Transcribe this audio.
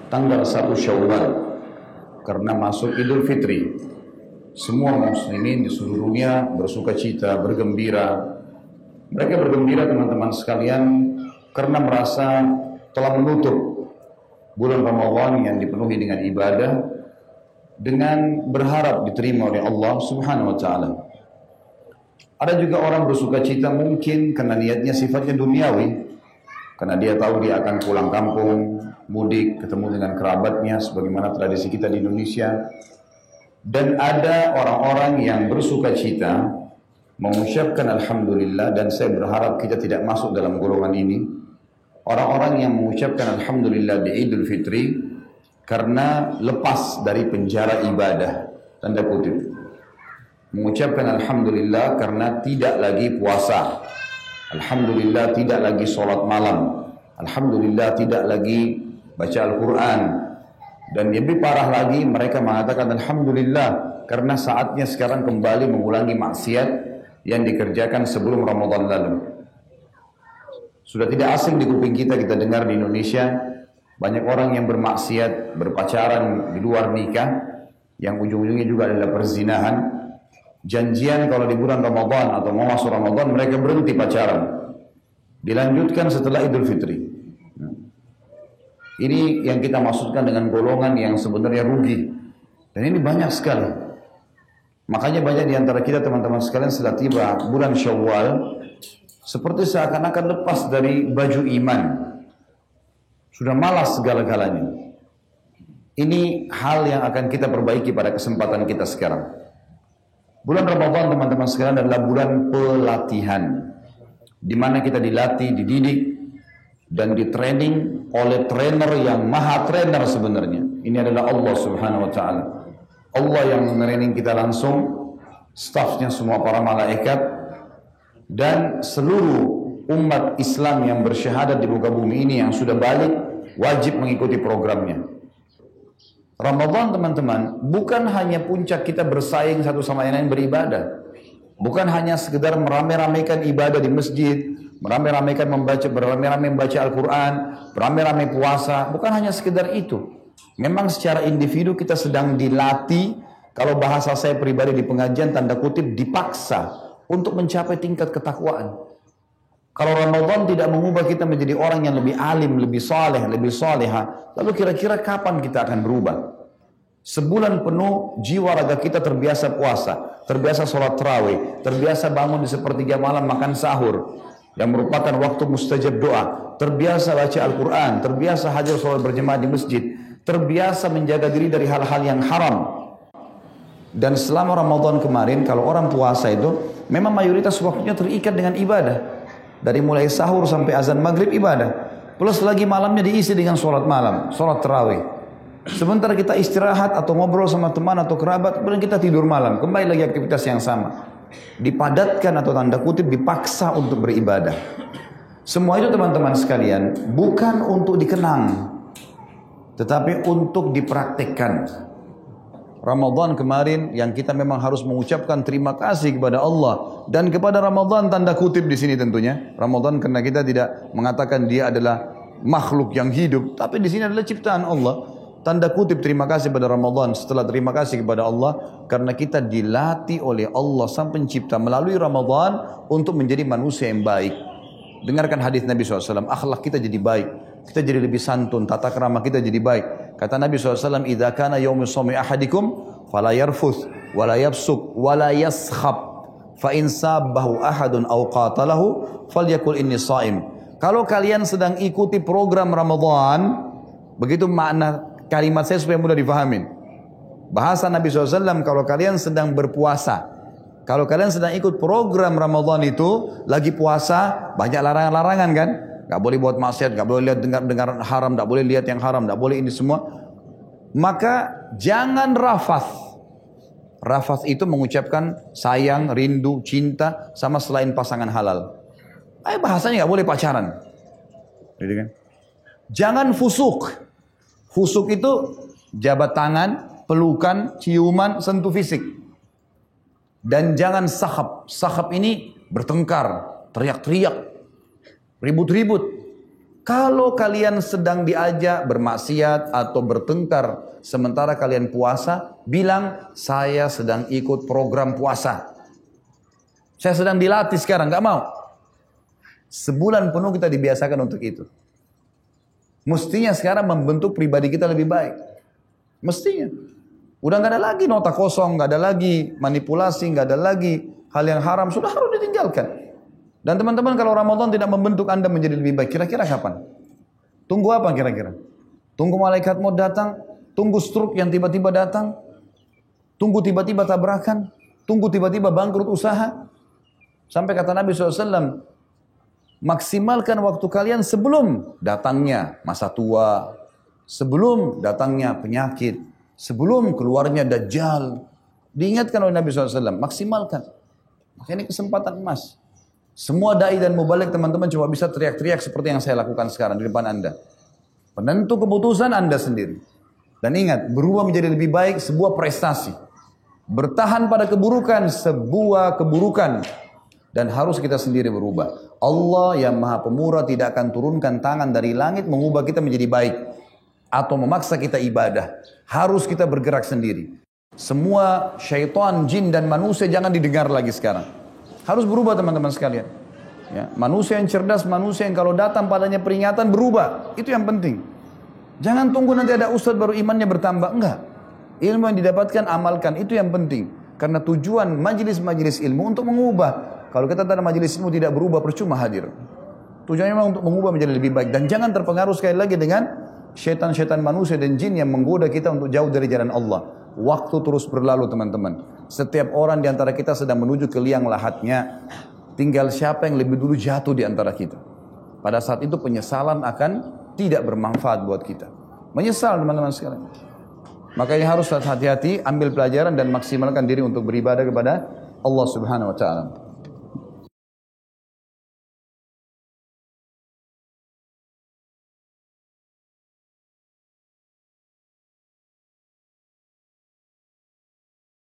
tanggal 1 Syawal karena masuk Idul Fitri. Semua muslimin di seluruh dunia bersuka cita, bergembira. Mereka bergembira teman-teman sekalian karena merasa telah menutup bulan Ramadan yang dipenuhi dengan ibadah dengan berharap diterima oleh Allah Subhanahu wa taala. Ada juga orang bersuka cita mungkin karena niatnya sifatnya duniawi. Karena dia tahu dia akan pulang kampung, mudik, ketemu dengan kerabatnya sebagaimana tradisi kita di Indonesia. Dan ada orang-orang yang bersuka cita mengucapkan alhamdulillah, dan saya berharap kita tidak masuk dalam golongan ini. Orang-orang yang mengucapkan alhamdulillah di Idul Fitri karena lepas dari penjara ibadah, tanda kutip. Mengucapkan alhamdulillah karena tidak lagi puasa. Alhamdulillah tidak lagi sholat malam. Alhamdulillah tidak lagi baca Al-Quran. Dan lebih parah lagi, mereka mengatakan alhamdulillah karena saatnya sekarang kembali mengulangi maksiat yang dikerjakan sebelum Ramadan lalu. Sudah tidak asing di kuping kita dengar di Indonesia banyak orang yang bermaksiat, berpacaran di luar nikah, yang ujung-ujungnya juga adalah perzinahan. Janjian kalau di bulan Ramadan atau mau masuk Ramadan mereka berhenti pacaran, dilanjutkan setelah Idul Fitri. Ini yang kita maksudkan dengan golongan yang sebenarnya rugi, dan ini banyak sekali. Makanya banyak di antara kita teman-teman sekalian setelah tiba bulan Syawal seperti seakan-akan lepas dari baju iman, sudah malas segala-galanya. Ini hal yang akan kita perbaiki pada kesempatan kita sekarang. Bulan Ramadan teman-teman sekalian adalah bulan pelatihan, di mana kita dilatih, dididik, dan ditraining oleh trainer yang maha trainer sebenarnya. Ini adalah Allah Subhanahu Wa Taala. Allah yang mentraining kita langsung, stafnya semua para malaikat, dan seluruh umat Islam yang bersyahadat di muka bumi ini yang sudah balik wajib mengikuti programnya. Ramadan teman-teman bukan hanya puncak kita bersaing satu sama lain beribadah. Bukan hanya sekedar merame-ramekan ibadah di masjid, merame-ramekan berame-rame membaca Al-Quran, berame-rame puasa. Bukan hanya sekedar itu. Memang secara individu kita sedang dilatih, kalau bahasa saya pribadi di pengajian tanda kutip dipaksa untuk mencapai tingkat ketakwaan. Kalau Ramadan tidak mengubah kita menjadi orang yang lebih alim, lebih saleh, lebih salehah, lalu kira-kira kapan kita akan berubah? Sebulan penuh jiwa raga kita terbiasa puasa, terbiasa sholat tarawih, terbiasa bangun di sepertiga malam makan sahur, yang merupakan waktu mustajab doa, terbiasa baca Al-Quran, terbiasa hadir sholat berjemaah di masjid, terbiasa menjaga diri dari hal-hal yang haram. Dan selama Ramadan kemarin, kalau orang puasa itu, memang mayoritas waktunya terikat dengan ibadah. Dari mulai sahur sampai azan maghrib ibadah. Plus lagi malamnya diisi dengan sholat malam, sholat tarawih. Sementara kita istirahat atau ngobrol sama teman atau kerabat, kemudian kita tidur malam, kembali lagi aktivitas yang sama. Dipadatkan atau tanda kutip dipaksa untuk beribadah. Semua itu teman-teman sekalian bukan untuk dikenang, tetapi untuk dipraktikkan. Ramadan kemarin yang kita memang harus mengucapkan terima kasih kepada Allah dan kepada Ramadan tanda kutip di sini tentunya. Ramadan karena kita tidak mengatakan dia adalah makhluk yang hidup, tapi di sini adalah ciptaan Allah. Tanda kutip terima kasih pada Ramadan setelah terima kasih kepada Allah karena kita dilatih oleh Allah Sang Pencipta melalui Ramadan untuk menjadi manusia yang baik. Dengarkan hadis Nabi SAW, akhlak kita jadi baik, kita jadi lebih santun, tata krama kita jadi baik. Kata Nabi SAW, idza kana yaumu shaumi ahadikum fala yarfuth wala yafsuk wala yaskhab fa in sabbahu ahadun aw qatalahu falyakul inni shaim. Kalau kalian sedang ikuti program Ramadan, begitu makna kalimat saya supaya mudah difahamin. Bahasa Nabi SAW, kalau kalian sedang berpuasa, kalau kalian sedang ikut program Ramadan itu, lagi puasa, banyak larangan-larangan kan? Gak boleh buat maksiat, gak boleh lihat dengar haram, gak boleh lihat yang haram, gak boleh ini semua. Maka jangan rafath. Rafath itu mengucapkan sayang, rindu, cinta sama selain pasangan halal. Bahasanya gak boleh pacaran. Gitu kan? Jangan fusuk. Fusuk itu jabat tangan, pelukan, ciuman, sentuh fisik. Dan jangan sahab. Sahab ini bertengkar, teriak-teriak, ribut-ribut. Kalau kalian sedang diajak bermaksiat atau bertengkar sementara kalian puasa, bilang saya sedang ikut program puasa. Saya sedang dilatih sekarang, nggak mau. Sebulan penuh kita dibiasakan untuk itu. Mestinya sekarang membentuk pribadi kita lebih baik. Mestinya. Udah nggak ada lagi nota kosong, nggak ada lagi manipulasi, nggak ada lagi hal yang haram, sudah harus ditinggalkan. Dan teman-teman, kalau Ramadan tidak membentuk Anda menjadi lebih baik, kira-kira kapan? Tunggu apa kira-kira? Tunggu malaikat maut datang? Tunggu stroke yang tiba-tiba datang? Tunggu tiba-tiba tabrakan? Tunggu tiba-tiba bangkrut usaha? Sampai kata Nabi SAW, maksimalkan waktu kalian sebelum datangnya masa tua, sebelum datangnya penyakit, sebelum keluarnya Dajjal. Diingatkan oleh Nabi SAW, maksimalkan. Maka ini kesempatan emas. Semua dai dan mubalik teman-teman cuma bisa teriak-teriak seperti yang saya lakukan sekarang di depan Anda. Penentu keputusan Anda sendiri. Dan ingat, berubah menjadi lebih baik sebuah prestasi. Bertahan pada keburukan sebuah keburukan. Dan harus kita sendiri berubah. Allah yang maha pemurah tidak akan turunkan tangan dari langit mengubah kita menjadi baik. Atau memaksa kita ibadah. Harus kita bergerak sendiri. Semua syaitan, jin dan manusia jangan didengar lagi sekarang. Harus berubah teman-teman sekalian. Ya, manusia yang cerdas, manusia yang kalau datang padanya peringatan berubah. Itu yang penting. Jangan tunggu nanti ada ustadz baru imannya bertambah. Enggak. Ilmu yang didapatkan amalkan. Itu yang penting. Karena tujuan majelis-majelis ilmu untuk mengubah. Kalau kita dalam majelis ilmu tidak berubah, percuma hadir. Tujuannya memang untuk mengubah menjadi lebih baik. Dan jangan terpengaruh sekali lagi dengan syaitan-syaitan manusia dan jin yang menggoda kita untuk jauh dari jalan Allah. Waktu terus berlalu teman-teman. Setiap orang di antara kita sedang menuju ke liang lahatnya. Tinggal siapa yang lebih dulu jatuh di antara kita. Pada saat itu penyesalan akan tidak bermanfaat buat kita. Menyesal teman-teman sekalian. Makanya harus hati-hati, ambil pelajaran dan maksimalkan diri untuk beribadah kepada Allah Subhanahu wa taala.